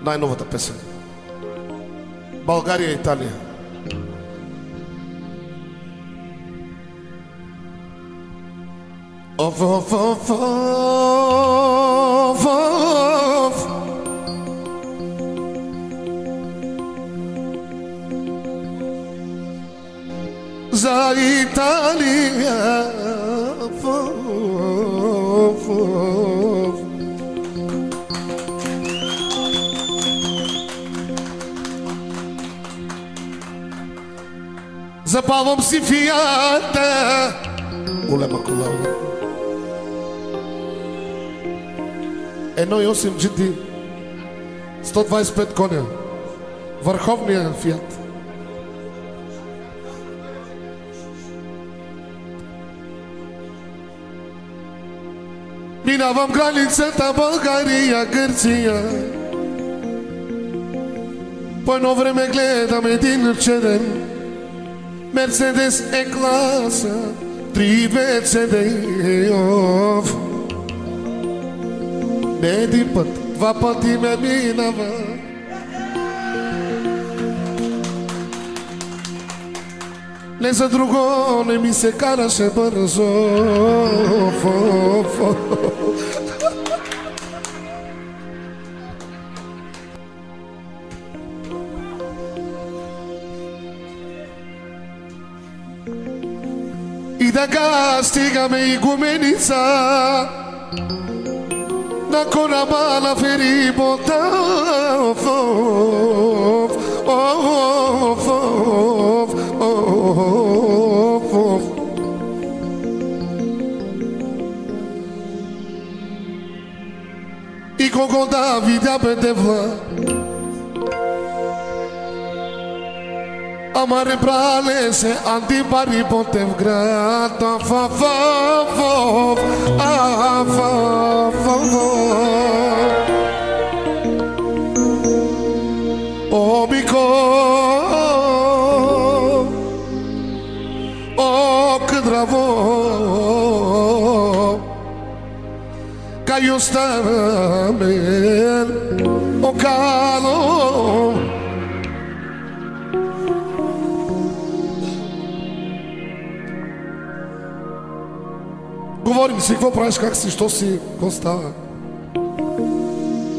Най-новата песен. България и Италия. Оф, оф, оф, оф, оф. За Италия. Оф, оф, оф. Запалвам си фията. Голема кола. 1.8 GT, 125 коня, върховния фиат. Минавам границата България, Гърция. По едно време гледам един черен Мерцедес е класа 3 не един път, два пъти ме минава. Не за друго не ми се караше бързо. И така стигаме и Гуменица, на кораба на ферибота. И кого да видя бедевла, ама не брале се антипари Ботев град. Обико, о къдраво, кай оставаме окало. Говорим си, какво правиш, как си, що си, какво става?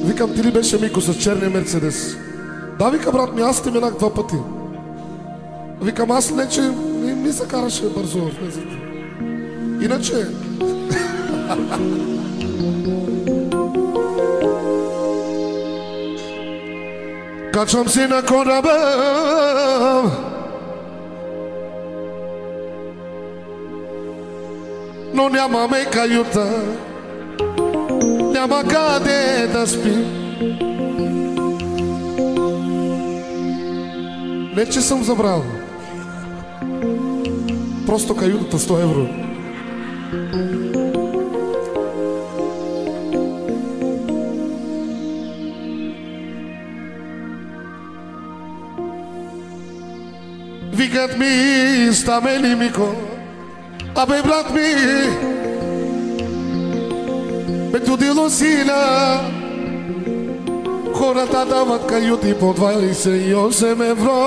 Викам, ти ли беше Мико с черния Мерцедес? Да, вика, брат ми, аз те минах 2 пъти. Викам, аз не, че ми се караше бързо в мезата. Иначе... Качвам си на кораба, но нямаме каюта, няма къде да спи. Не, че съм забрал, просто каютата 100 евро. Викат ми, стамени Мико, абе брат ми, методило сина, хората дават каюти по 28 евро.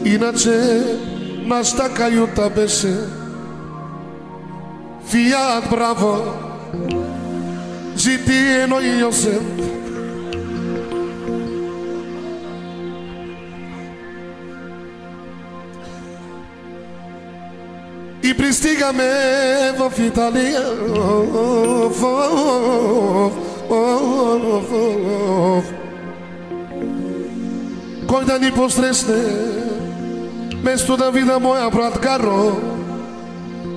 Иначе нашата каюта беше Фиат Браво GT 1.8. И пристигаме в Италия. Кой да ни посрещне, вместо да видя моя брат Каро,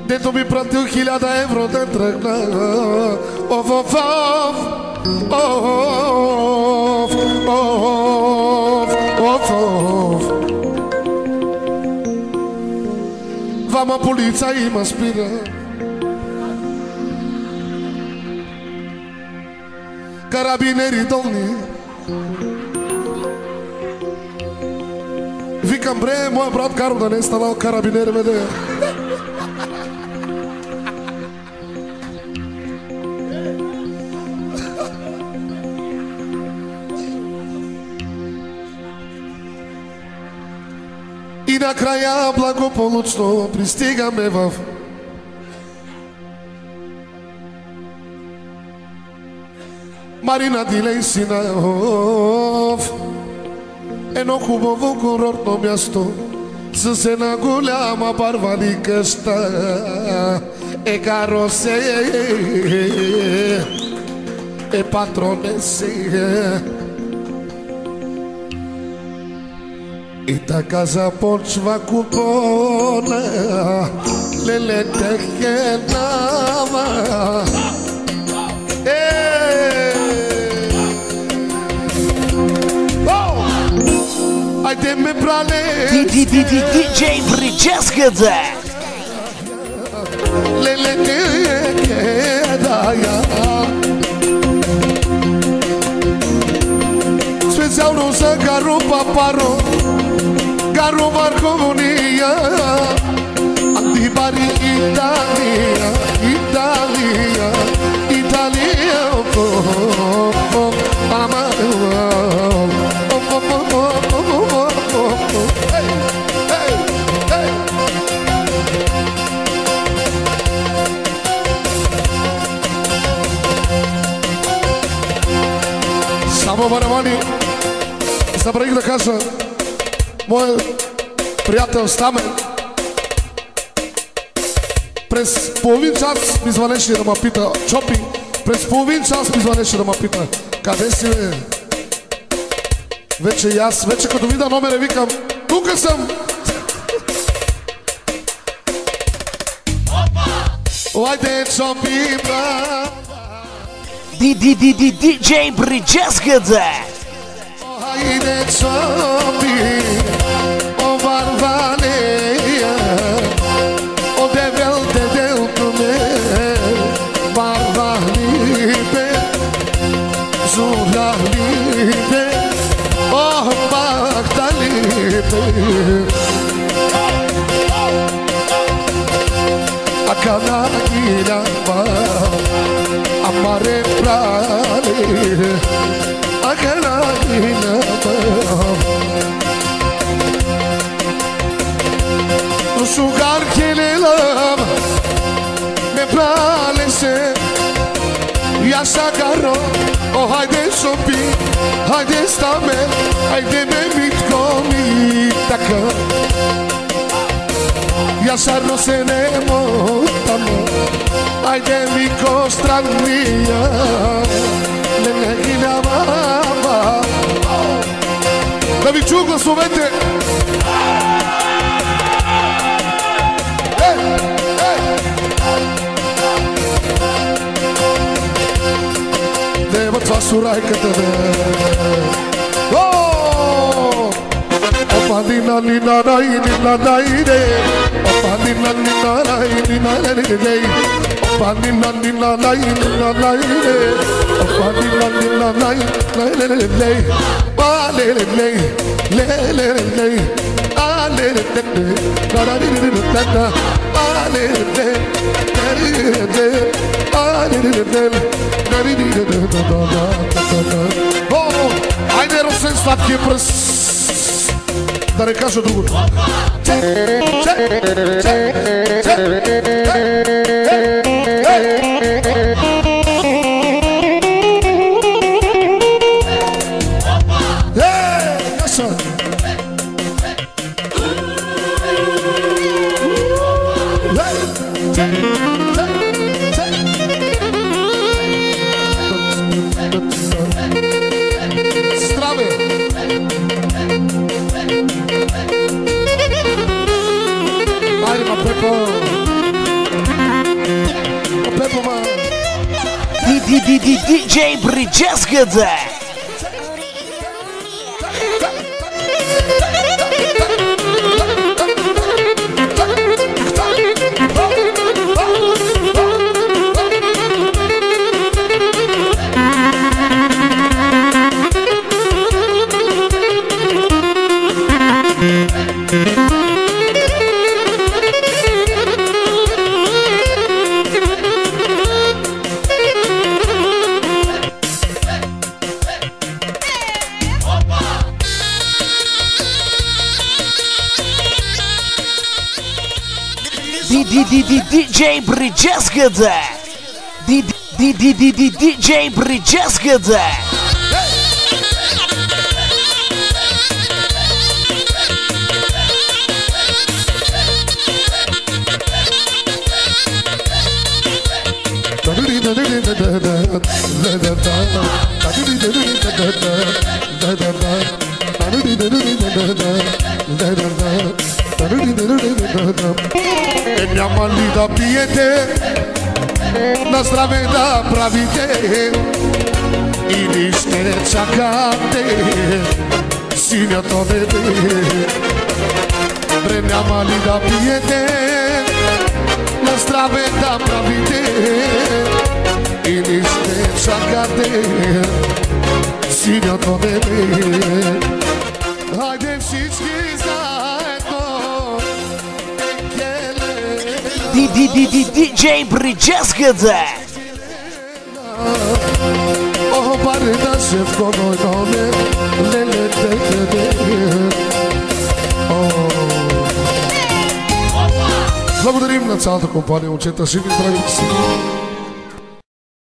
дето ми пратил 1000 евро да тръгна. Двама полицаи ма спира. Карабинери долни. Викам, бре, моя брат Каро да не е станал карабинер, бе. И накрая благополучно пристигаме в Марина Дилей Синайов. Едно хубаво курортно място с една голяма барвани къща. Е каросе, е патронесе. И така започва купона, леле техенава. Айде ме брале, диджей Бриджеската. Леле техенава. Специално за Гаро Папаро, Гаро Марковния, Антибари Италия, Италия, Италия, мама. Само барабани. Забравих да кажа, моят приятел Стамен през половин час ми звънеше да ме пита, Чопи, през половин час ми звънеше да ме пита, къде си бе? Вече и аз, вече като видя номера викам, тука съм! Лайде, Чопи, бра! Диджей Бриджеската. Хайде, Чопи, о Варвалея, о деделто ме, Варвалипе, Зулалипе, о Магдалипе. Аканагилава, амаре прале, Аканагилава. Sugar kelelava, me pralese, yaşagarro, o hayde sopi, hayde stame, hayde me mitkomi taka. Yaşarro senemo tamo, hayde mi kostrannia, ne ginava. Da vi ču glasovete. Дева, това сурайката бе. Опа, нина, нина, най, нина, най-де. Опа, нина, нина, най, нина, най-де. Опа, нина, нина, най, нина, най-де. Опа, нина, нина, най, най-де. Ба, ле-ле-ле, ле-ле-ле. А, ле-ле-ле, да-да-ди-ди-ди-да-да. А, ле-ле-ле, ле-ле-ле, а, ле-ле-ле. Айде, Росен, сладкия пръст, да не кажа другото. Диджей Бриджеската. DJ Bridgesgede. DJ Bridgesgede. E mia malita piede la straveda pravite in isterza cante sino to bebe pre mia malita piede la straveda pravite in isterza cante sino to bebe haide всички DJ Bridgesgede. Oh, pare da se come nome le Благодарим на цялата компания, момчета, ще ви правим си.